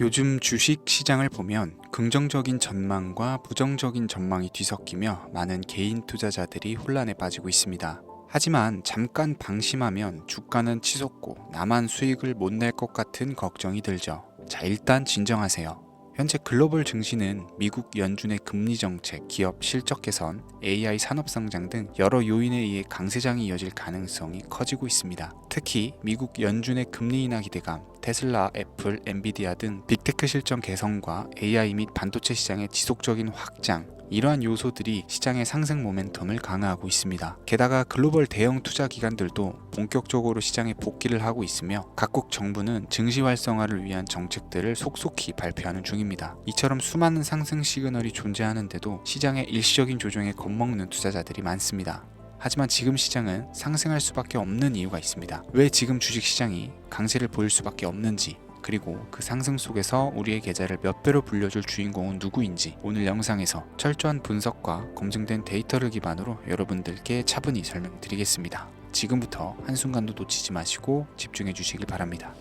요즘 주식 시장을 보면 긍정적인 전망과 부정적인 전망이 뒤섞이며 많은 개인 투자자들이 혼란에 빠지고 있습니다. 하지만 잠깐 방심하면 주가는 치솟고 나만 수익을 못 낼 것 같은 걱정이 들죠. 자, 일단 진정하세요. 현재 글로벌 증시는 미국 연준의 금리 정책, 기업 실적 개선, AI 산업 성장 등 여러 요인에 의해 강세장이 이어질 가능성이 커지고 있습니다. 특히 미국 연준의 금리 인하 기대감, 테슬라, 애플, 엔비디아 등 빅테크 실적 개선과 AI 및 반도체 시장의 지속적인 확장, 이러한 요소들이 시장의 상승 모멘텀을 강화하고 있습니다. 게다가 글로벌 대형 투자 기관들도 본격적으로 시장에 복귀를 하고 있으며 각국 정부는 증시 활성화를 위한 정책들을 속속히 발표하는 중입니다. 이처럼 수많은 상승 시그널이 존재하는데도 시장의 일시적인 조정에 겁먹는 투자자들이 많습니다. 하지만 지금 시장은 상승할 수밖에 없는 이유가 있습니다. 왜 지금 주식시장이 강세를 보일 수밖에 없는지, 그리고 그 상승 속에서 우리의 계좌를 몇 배로 불려줄 주인공은 누구인지 오늘 영상에서 철저한 분석과 검증된 데이터를 기반으로 여러분들께 차분히 설명드리겠습니다. 지금부터 한순간도 놓치지 마시고 집중해 주시길 바랍니다.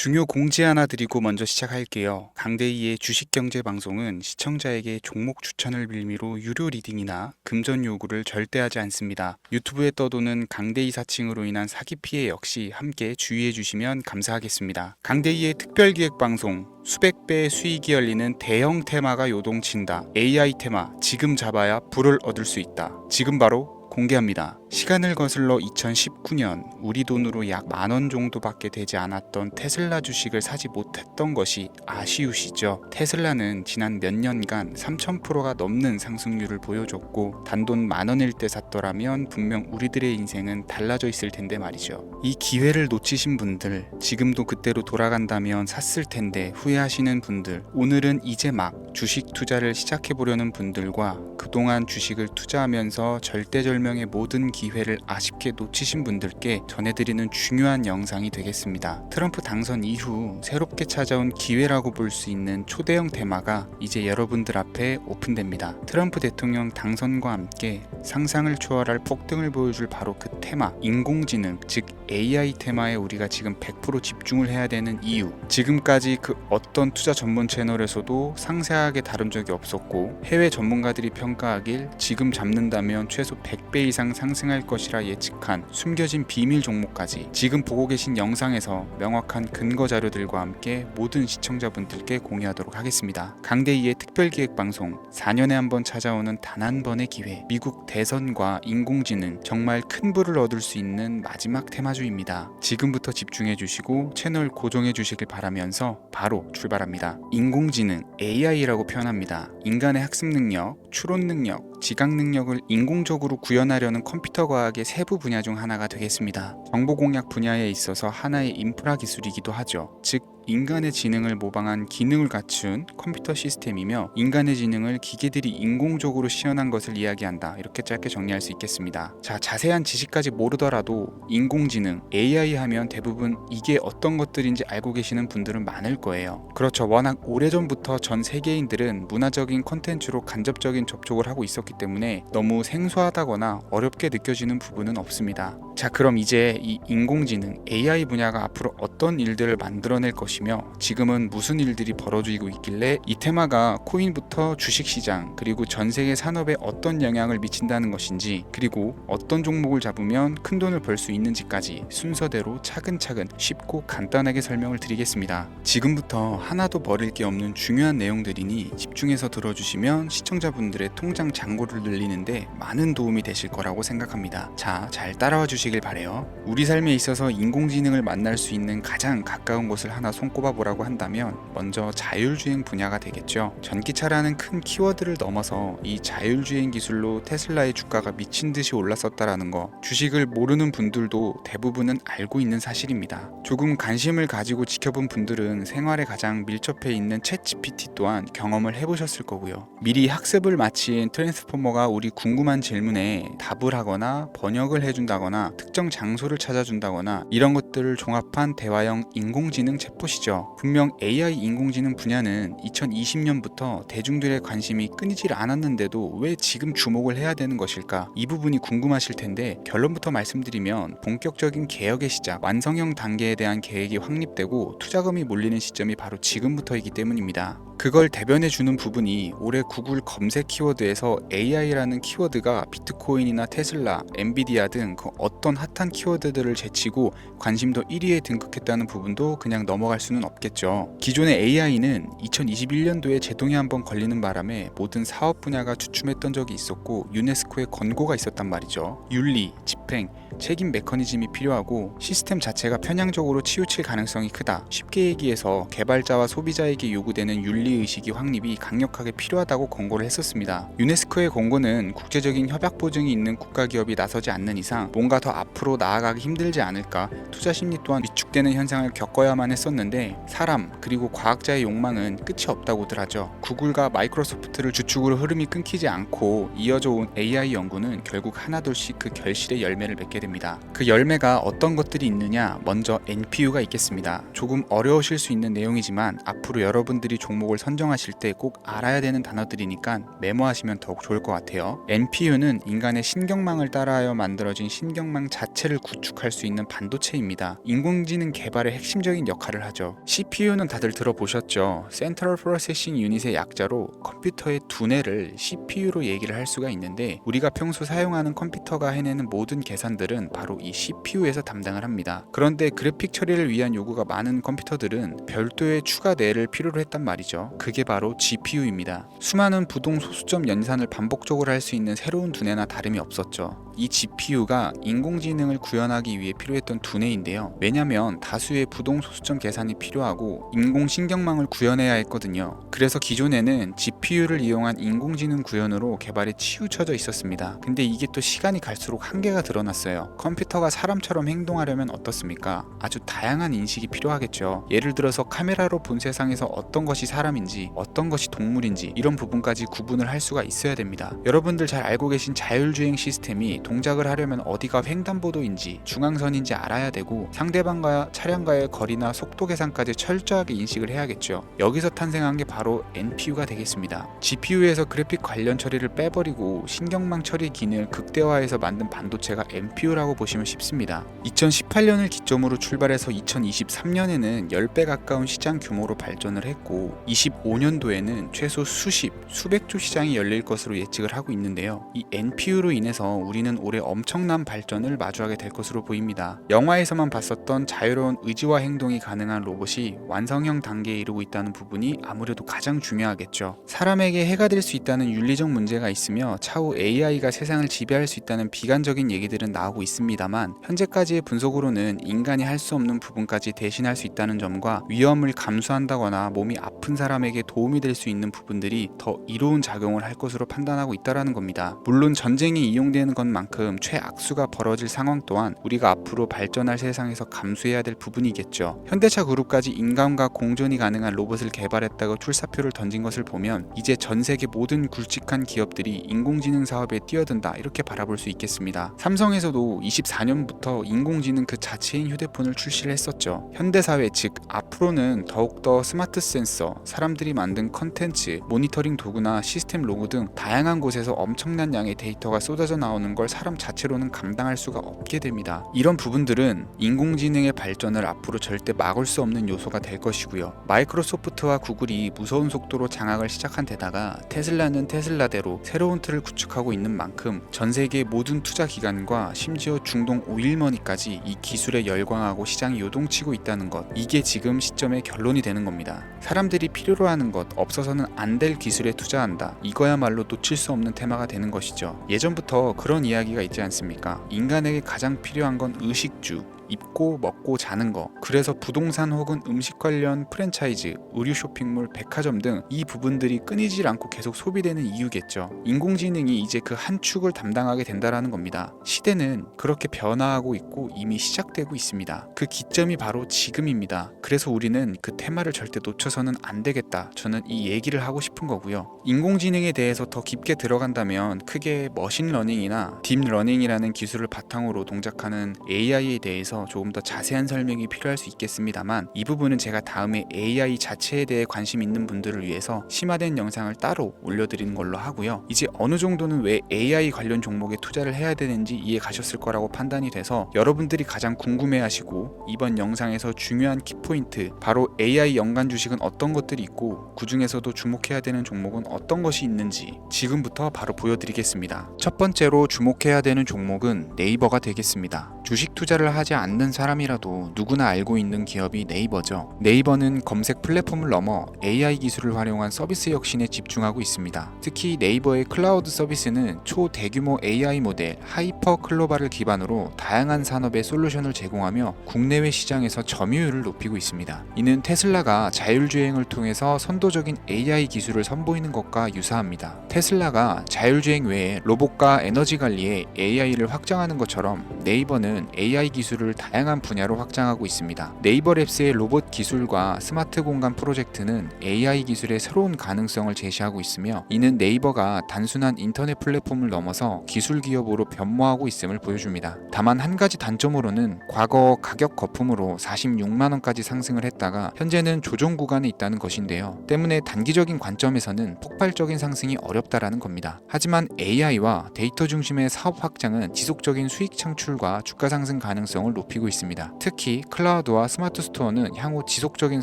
중요 공지 하나 드리고 먼저 시작할게요. 강대희의 주식경제 방송은 시청자에게 종목 추천을 빌미로 유료 리딩이나 금전 요구를 절대 하지 않습니다. 유튜브에 떠도는 강대희 사칭으로 인한 사기 피해 역시 함께 주의해 주시면 감사하겠습니다. 강대희의 특별기획 방송, 수백 배의 수익이 열리는 대형 테마가 요동친다. AI 테마, 지금 잡아야 불을 얻을 수 있다. 지금 바로 공개합니다. 시간을 거슬러 2019년 우리 돈으로 약 10,000원 정도밖에 되지 않았던 테슬라 주식을 사지 못했던 것이 아쉬우시죠? 테슬라는 지난 몇 년간 3000%가 넘는 상승률을 보여줬고 단돈 10,000원일 때 샀더라면 분명 우리들의 인생은 달라져 있을 텐데 말이죠. 이 기회를 놓치신 분들, 지금도 그때로 돌아간다면 샀을 텐데 후회하시는 분들, 오늘은 이제 막 주식 투자를 시작해보려는 분들과 그동안 주식을 투자하면서 절대절명의 모든 기회를 아쉽게 놓치신 분들께 전해드리는 중요한 영상이 되겠습니다. 트럼프 당선 이후 새롭게 찾아온 기회라고 볼 수 있는 초대형 테마가 이제 여러분들 앞에 오픈됩니다. 트럼프 대통령 당선과 함께 상상을 초월할 폭등을 보여줄 바로 그 테마, 인공지능, 즉 AI 테마에 우리가 지금 100% 집중을 해야 되는 이유, 지금까지 그 어떤 투자 전문 채널에서도 상세하게 다룬 적이 없었고 해외 전문가들이 평가하길 지금 잡는다면 최소 100배 이상 상승할 것이라 예측한 숨겨진 비밀 종목까지 지금 보고 계신 영상에서 명확한 근거 자료들과 함께 모든 시청자분들께 공유하도록 하겠습니다. 강대희의 특별기획방송, 4년에 한 번 찾아오는 단 한 번의 기회, 미국 대선과 인공지능, 정말 큰 부를 얻을 수 있는 마지막 테마주입니다. 지금부터 집중해 주시고 채널 고정해 주시길 바라면서 바로 출발합니다. 인공지능, AI라고 표현합니다. 인간의 학습 능력, 추론 능력, 지각 능력을 인공적으로 구현하려는 컴퓨터 과학의 세부 분야 중 하나가 되겠습니다. 정보 공략 분야에 있어서 하나의 인프라 기술이기도 하죠. 즉 인간의 지능을 모방한 기능을 갖춘 컴퓨터 시스템이며 인간의 지능을 기계들이 인공적으로 시연한 것을 이야기한다. 이렇게 짧게 정리할 수 있겠습니다. 자, 자세한 지식까지 모르더라도 인공지능, AI 하면 대부분 이게 어떤 것들인지 알고 계시는 분들은 많을 거예요. 그렇죠. 워낙 오래전부터 전 세계인들은 문화적인 콘텐츠로 간접적인 접촉을 하고 있었기 때문에 너무 생소하다거나 어렵게 느껴지는 부분은 없습니다. 자, 그럼 이제 이 인공지능, AI 분야가 앞으로 어떤 일들을 만들어낼 것이며 지금은 무슨 일들이 벌어지고 있길래 이 테마가 코인부터 주식시장 그리고 전 세계 산업에 어떤 영향을 미친다는 것인지, 그리고 어떤 종목을 잡으면 큰 돈을 벌 수 있는지까지 순서대로 차근차근 쉽고 간단하게 설명을 드리겠습니다. 지금부터 하나도 버릴 게 없는 중요한 내용들이니 집중해서 들어주시면 시청자분들의 통장 잔고를 늘리는데 많은 도움이 되실 거라고 생각합니다. 자, 잘 따라와 주시길 바래요. 우리 삶에 있어서 인공지능을 만날 수 있는 가장 가까운 곳을 하나 손꼽아 보라고 한다면 먼저 자율주행 분야가 되겠죠. 전기차라는 큰 키워드를 넘어서 이 자율주행 기술로 테슬라의 주가가 미친 듯이 올랐었다라는 거, 주식을 모르는 분들도 대부분은 알고 있는 사실입니다. 조금 관심을 가지고 지켜본 분들은 생활에 가장 밀접해 있는 챗GPT 또한 경험을 해보셨을 거고요. 미리 학습을 마친 트랜스포머가 우리 궁금한 질문에 답을 하거나 번역을 해준다거나 특정 장소를 찾아준다거나 이런 것들을 종합한 대화형 인공지능 챗봇이 것이죠. 분명 AI 인공지능 분야는 2020년부터 대중들의 관심이 끊이질 않았는데도 왜 지금 주목을 해야 되는 것일까? 이 부분이 궁금하실 텐데 결론부터 말씀드리면 본격적인 개혁의 시작, 완성형 단계에 대한 계획이 확립되고 투자금이 몰리는 시점이 바로 지금부터이기 때문입니다. 그걸 대변해 주는 부분이 올해 구글 검색 키워드에서 AI라는 키워드가 비트코인이나 테슬라, 엔비디아 등 그 어떤 핫한 키워드들을 제치고 관심도 1위에 등극했다는 부분도 그냥 넘어갈 수는 없겠죠. 기존의 AI는 2021년도에 제동이 한번 걸리는 바람에 모든 사업 분야가 주춤했던 적이 있었고 유네스코의 권고가 있었단 말이죠. 윤리, 집행, 책임 메커니즘이 필요하고 시스템 자체가 편향적으로 치우칠 가능성이 크다. 쉽게 얘기해서 개발자와 소비자에게 요구되는 윤리의식이 확립이 강력하게 필요하다고 권고를 했었습니다. 유네스코의 권고는 국제적인 협약 보증이 있는 국가기업이 나서지 않는 이상 뭔가 더 앞으로 나아가기 힘들지 않을까, 투자 심리 또한 위축되는 현상을 겪어야만 했었는데 사람 그리고 과학자의 욕망은 끝이 없다고들 하죠. 구글과 마이크로소프트를 주축으로 흐름이 끊기지 않고 이어져 온 AI 연구는 결국 하나둘씩 그 결실의 열매를 맺게 됩니다. 그 열매가 어떤 것들이 있느냐, 먼저 NPU가 있겠습니다. 조금 어려우실 수 있는 내용이지만 앞으로 여러분들이 종목을 선정하실 때 꼭 알아야 되는 단어들이니까 메모하시면 더욱 좋을 것 같아요. NPU는 인간의 신경망을 따라하여 만들어진 신경망 자체를 구축할 수 있는 반도체입니다. 인공지능 개발의 핵심적인 역할을 하죠. CPU는 다들 들어보셨죠? Central Processing Unit의 약자로 컴퓨터의 두뇌를 CPU로 얘기를 할 수가 있는데 우리가 평소 사용하는 컴퓨터가 해내는 모든 계산들은 바로 이 CPU에서 담당을 합니다. 그런데 그래픽 처리를 위한 요구가 많은 컴퓨터들은 별도의 추가 뇌를 필요로 했단 말이죠. 그게 바로 GPU입니다. 수많은 부동 소수점 연산을 반복적으로 할 수 있는 새로운 두뇌나 다름이 없었죠. 이 GPU가 인공지능을 구현하기 위해 필요했던 두뇌인데요. 왜냐면 다수의 부동 소수점 계산이 필요하고 인공신경망을 구현해야 했거든요. 그래서 기존에는 GPU를 이용한 인공지능 구현으로 개발이 치우쳐져 있었습니다. 근데 이게 또 시간이 갈수록 한계가 드러났어요. 컴퓨터가 사람처럼 행동하려면 어떻습니까? 아주 다양한 인식이 필요하겠죠. 예를 들어서 카메라로 본 세상에서 어떤 것이 사람인지 어떤 것이 동물인지 이런 부분까지 구분을 할 수가 있어야 됩니다. 여러분들 잘 알고 계신 자율주행 시스템이 동작을 하려면 어디가 횡단보도인지 중앙선인지 알아야 되고 상대방과 차량과의 거리나 속도 계산까지 철저하게 인식을 해야겠죠. 여기서 탄생한 게 바로 NPU가 되겠습니다. GPU에서 그래픽 관련 처리를 빼버리고 신경망 처리 기능을 극대화해서 만든 반도체가 NPU라고 보시면 쉽습니다. 2018년을 기점으로 출발해서 2023년에는 10배 가까운 시장 규모로 발전을 했고 25년도에는 최소 수백 조 시장이 열릴 것으로 예측을 하고 있는데요. 이 NPU로 인해서 우리는 올해 엄청난 발전을 마주하게 될 것으로 보입니다. 영화에서만 봤었던 자유로운 의지와 행동이 가능한 로봇이 완성형 단계에 이르고 있다는 부분이 아무래도 가장 중요하겠죠. 사람에게 해가 될 수 있다는 윤리적 문제가 있으며 차후 AI가 세상을 지배할 수 있다는 비관적인 얘기들은 나오고 있습니다만 현재까지의 분석으로는 인간이 할 수 없는 부분까지 대신할 수 있다는 점과 위험을 감수한다거나 몸이 아픈 사람에게 도움이 될 수 있는 부분들이 더 이로운 작용을 할 것으로 판단하고 있다는 겁니다. 물론 전쟁에 이용되는 것만큼 최악수가 벌어질 상황 또한 우리가 앞으로 발전할 세상에서 감수해야 될 부분이겠죠. 현대차 그룹까지 인간과 공존이 가능한 로봇을 개발했다고 출사표를 던진 것을 보면 이제 전 세계 모든 굵직한 기업들이 인공지능 사업에 뛰어든다 이렇게 바라볼 수 있겠습니다. 삼성에서도 24년부터 인공지능 그 자체인 휴대폰을 출시를 했었죠. 현대사회 즉 앞으로는 더욱더 스마트 센서, 사람들이 만든 컨텐츠, 모니터링 도구나 시스템 로고 등 다양한 곳에서 엄청난 양의 데이터가 쏟아져 나오는 걸 사람 자체로는 감당할 수가 없게 됩니다. 이런 부분들은 인공지능의 발전을 앞으로 절대 막을 수 없는 요소가 될 것이고요. 마이크로소프트와 구글이 무서운 속도로 장악을 시작한 데다가 테슬라는 테슬라대로 새로운 틀을 구축하고 있는 만큼 전 세계 모든 투자 기관과 심지어 중동 오일머니까지 이 기술에 열광하고 시장이 요동치고 있다는 것, 이게 지금 시점의 결론이 되는 겁니다. 사람들이 필요로 하는 것, 없어서는 안 될 기술에 투자한다. 이거야말로 놓칠 수 없는 테마가 되는 것이죠. 예전부터 그런 이야기가 있지 않습니까? 인간에게 가장 필요한 건 의식주, 입고 먹고 자는 거. 그래서 부동산 혹은 음식 관련 프랜차이즈, 의류 쇼핑몰, 백화점 등 이 부분들이 끊이질 않고 계속 소비되는 이유겠죠. 인공지능이 이제 그 한 축을 담당하게 된다라는 겁니다. 시대는 그렇게 변화하고 있고 이미 시작되고 있습니다. 그 기점이 바로 지금입니다. 그래서 우리는 그 테마를 절대 놓쳐서는 안 되겠다. 저는 이 얘기를 하고 싶은 거고요. 인공지능에 대해서 더 깊게 들어간다면 크게 머신러닝이나 딥러닝이라는 기술을 바탕으로 동작하는 AI에 대해서 대해서 조금 더 자세한 설명이 필요할 수 있겠습니다만, 이 부분은 제가 다음에 AI 자체에 대해 관심 있는 분들을 위해서 심화된 영상을 따로 올려드리는 걸로 하고요. 이제 어느 정도는 왜 AI 관련 종목에 투자를 해야 되는지 이해 가셨을 거라고 판단이 돼서, 여러분들이 가장 궁금해하시고 이번 영상에서 중요한 키포인트, 바로 AI 연관 주식은 어떤 것들이 있고 그 중에서도 주목해야 되는 종목은 어떤 것이 있는지 지금부터 바로 보여드리겠습니다. 첫 번째로 주목해야 되는 종목은 네이버가 되겠습니다. 주식 투자를 하지 않는 사람이라도 누구나 알고 있는 기업이 네이버죠. 네이버는 검색 플랫폼을 넘어 AI 기술을 활용한 서비스 혁신에 집중하고 있습니다. 특히 네이버의 클라우드 서비스는 초대규모 AI 모델 하이퍼 클로바를 기반으로 다양한 산업에 솔루션을 제공하며 국내외 시장에서 점유율을 높이고 있습니다. 이는 테슬라가 자율주행을 통해서 선도적인 AI 기술을 선보이는 것과 유사합니다. 테슬라가 자율주행 외에 로봇과 에너지 관리에 AI를 확장하는 것처럼 네이버는 AI 기술을 다양한 분야로 확장하고 있습니다. 네이버랩스의 로봇 기술과 스마트 공간 프로젝트는 AI 기술의 새로운 가능성을 제시하고 있으며, 이는 네이버가 단순한 인터넷 플랫폼을 넘어서 기술 기업으로 변모하고 있음을 보여줍니다. 다만 한 가지 단점으로는 과거 가격 거품으로 46만 원까지 상승을 했다가 현재는 조정 구간에 있다는 것인데요. 때문에 단기적인 관점에서는 폭발적인 상승이 어렵다라는 겁니다. 하지만 AI와 데이터 중심의 사업 확장은 지속적인 수익 창출과 주가 상승 가능성을 높이고 있습니다. 특히 클라우드와 스마트 스토어는 향후 지속적인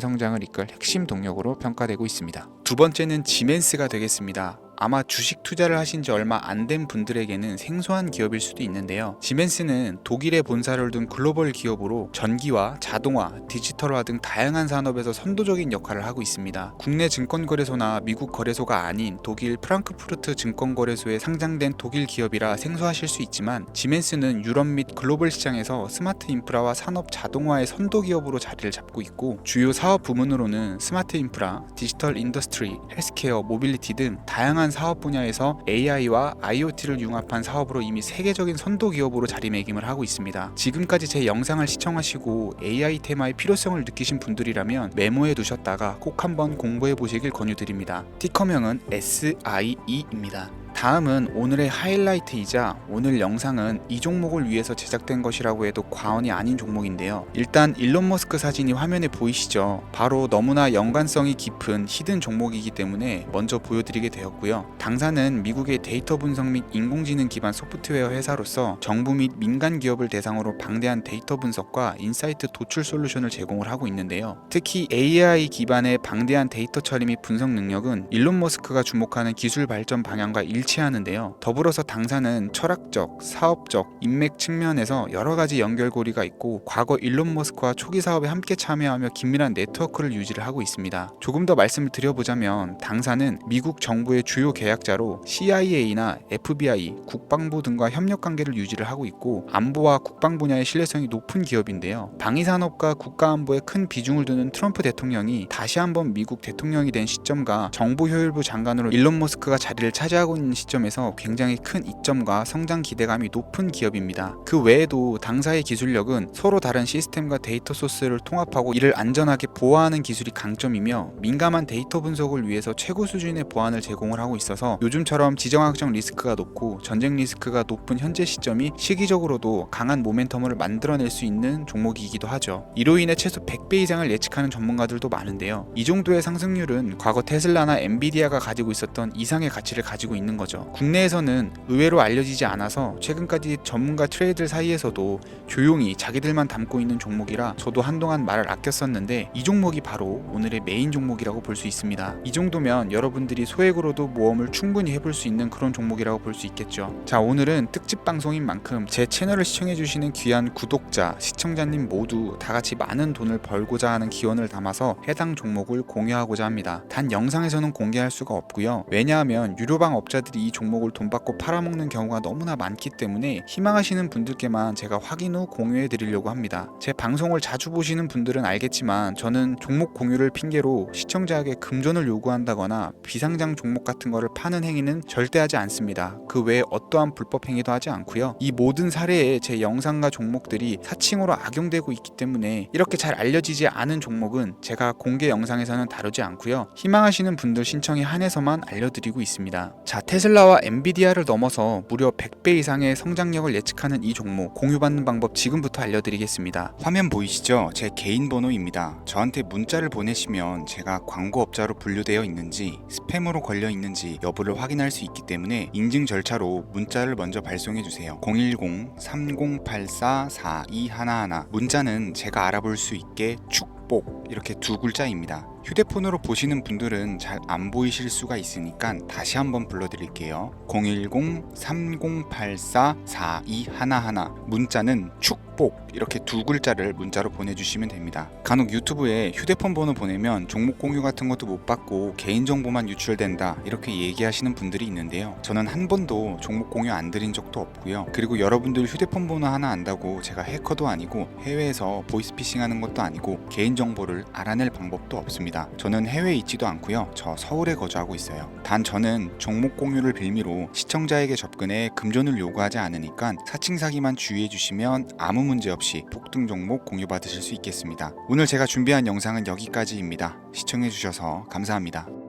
성장을 이끌 핵심 동력으로 평가되고 있습니다. 두 번째는 지멘스가 되겠습니다. 아마 주식 투자를 하신 지 얼마 안 된 분들에게는 생소한 기업일 수도 있는데요. 지멘스는 독일에 본사를 둔 글로벌 기업으로 전기와 자동화, 디지털화 등 다양한 산업에서 선도적인 역할을 하고 있습니다. 국내 증권거래소나 미국 거래소가 아닌 독일 프랑크푸르트 증권거래소에 상장된 독일 기업이라 생소하실 수 있지만, 지멘스는 유럽 및 글로벌 시장에서 스마트 인프라와 산업 자동화의 선도 기업으로 자리를 잡고 있고, 주요 사업 부문으로는 스마트 인프라, 디지털 인더스트리, 헬스케어, 모빌리티 등 다양한 사업 분야에서 AI와 IoT를 융합한 사업으로 이미 세계적인 선도 기업으로 자리매김을 하고 있습니다. 지금까지 제 영상을 시청하시고 AI 테마의 필요성을 느끼신 분들이라면 메모해 두셨다가 꼭 한번 공부해 보시길 권유드립니다. 티커명은 SIE입니다. 다음은 오늘의 하이라이트이자 오늘 영상은 이 종목을 위해서 제작된 것이라고 해도 과언이 아닌 종목인데요. 일단 일론 머스크 사진이 화면에 보이시죠? 바로 너무나 연관성이 깊은 히든 종목이기 때문에 먼저 보여드리게 되었고요. 당사는 미국의 데이터 분석 및 인공지능 기반 소프트웨어 회사로서 정부 및 민간 기업을 대상으로 방대한 데이터 분석과 인사이트 도출 솔루션을 제공을 하고 있는데요. 특히 AI 기반의 방대한 데이터 처리 및 분석 능력은 일론 머스크가 주목하는 기술 발전 방향과 일치하는데요. 더불어서 당사는 철학적, 사업적, 인맥 측면에서 여러 가지 연결고리가 있고, 과거 일론 머스크와 초기 사업에 함께 참여하며 긴밀한 네트워크를 유지를 하고 있습니다. 조금 더 말씀을 드려보자면, 당사는 미국 정부의 주요 계약자로 CIA나 FBI, 국방부 등과 협력 관계를 유지를 하고 있고, 안보와 국방 분야의 신뢰성이 높은 기업인데요. 방위산업과 국가안보에 큰 비중을 두는 트럼프 대통령이 다시 한번 미국 대통령이 된 시점과 정보효율부 장관으로 일론 머스크가 자리를 차지하고 있는 시점에서 굉장히 큰 이점과 성장 기대감이 높은 기업입니다. 그 외에도 당사의 기술력은 서로 다른 시스템과 데이터 소스를 통합하고 이를 안전하게 보호하는 기술이 강점이며, 민감한 데이터 분석을 위해서 최고 수준의 보안을 제공을 하고 있어서 요즘처럼 지정학적 리스크가 높고 전쟁 리스크가 높은 현재 시점이 시기적으로도 강한 모멘텀을 만들어낼 수 있는 종목이기도 하죠. 이로 인해 최소 100배 이상을 예측하는 전문가들도 많은데요. 이 정도의 상승률은 과거 테슬라나 엔비디아가 가지고 있었던 이상의 가치를 가지고 있는 거죠. 국내에서는 의외로 알려지지 않아서 최근까지 전문가 트레이더 사이에서도 조용히 자기들만 담고 있는 종목이라 저도 한동안 말을 아꼈었는데, 이 종목이 바로 오늘의 메인 종목이라고 볼 수 있습니다. 이 정도면 여러분들이 소액으로도 모험을 충분히 해볼 수 있는 그런 종목이라고 볼 수 있겠죠. 자, 오늘은 특집 방송인 만큼 제 채널을 시청해주시는 귀한 구독자, 시청자님 모두 다같이 많은 돈을 벌고자 하는 기원을 담아서 해당 종목을 공유하고자 합니다. 단 영상에서는 공개할 수가 없고요. 왜냐하면 유료방 업자들이 이 종목을 돈 받고 팔아먹는 경우가 너무나 많기 때문에 희망하시는 분들께만 제가 확인 후 공유해 드리려고 합니다. 제 방송을 자주 보시는 분들은 알겠지만, 저는 종목 공유를 핑계로 시청자에게 금전을 요구한다거나 비상장 종목 같은 거를 파는 행위는 절대 하지 않습니다. 그 외에 어떠한 불법 행위도 하지 않고요. 이 모든 사례에 제 영상과 종목들이 사칭으로 악용되고 있기 때문에 이렇게 잘 알려지지 않은 종목은 제가 공개 영상에서는 다루지 않고요. 희망하시는 분들 신청에 한해서만 알려드리고 있습니다. 자, 테슬라 테슬라와 엔비디아를 넘어서 무려 100배 이상의 성장력을 예측하는 이 종목 공유받는 방법 지금부터 알려드리겠습니다. 화면 보이시죠? 제 개인 번호입니다. 저한테 문자를 보내시면 제가 광고업자로 분류되어 있는지 스팸으로 걸려 있는지 여부를 확인할 수 있기 때문에 인증 절차로 문자를 먼저 발송해주세요. 010-3084-4211 문자는 제가 알아볼 수 있게 축복 이렇게 두 글자입니다. 휴대폰으로 보시는 분들은 잘 안 보이실 수가 있으니까 다시 한번 불러드릴게요. 010-3084-4211 문자는 축복 이렇게 두 글자를 문자로 보내주시면 됩니다. 간혹 유튜브에 휴대폰 번호 보내면 종목 공유 같은 것도 못 받고 개인정보만 유출된다 이렇게 얘기하시는 분들이 있는데요. 저는 한 번도 종목 공유 안 드린 적도 없고요. 그리고 여러분들 휴대폰 번호 하나 안다고 제가 해커도 아니고 해외에서 보이스피싱 하는 것도 아니고 개인정보를 알아낼 방법도 없습니다. 저는 해외에 있지도 않고요. 저 서울에 거주하고 있어요. 단 저는 종목 공유를 빌미로 시청자에게 접근해 금전을 요구하지 않으니까 사칭 사기만 주의해 주시면 아무 문제 없이 폭등 종목 공유 받으실 수 있겠습니다. 오늘 제가 준비한 영상은 여기까지입니다. 시청해 주셔서 감사합니다.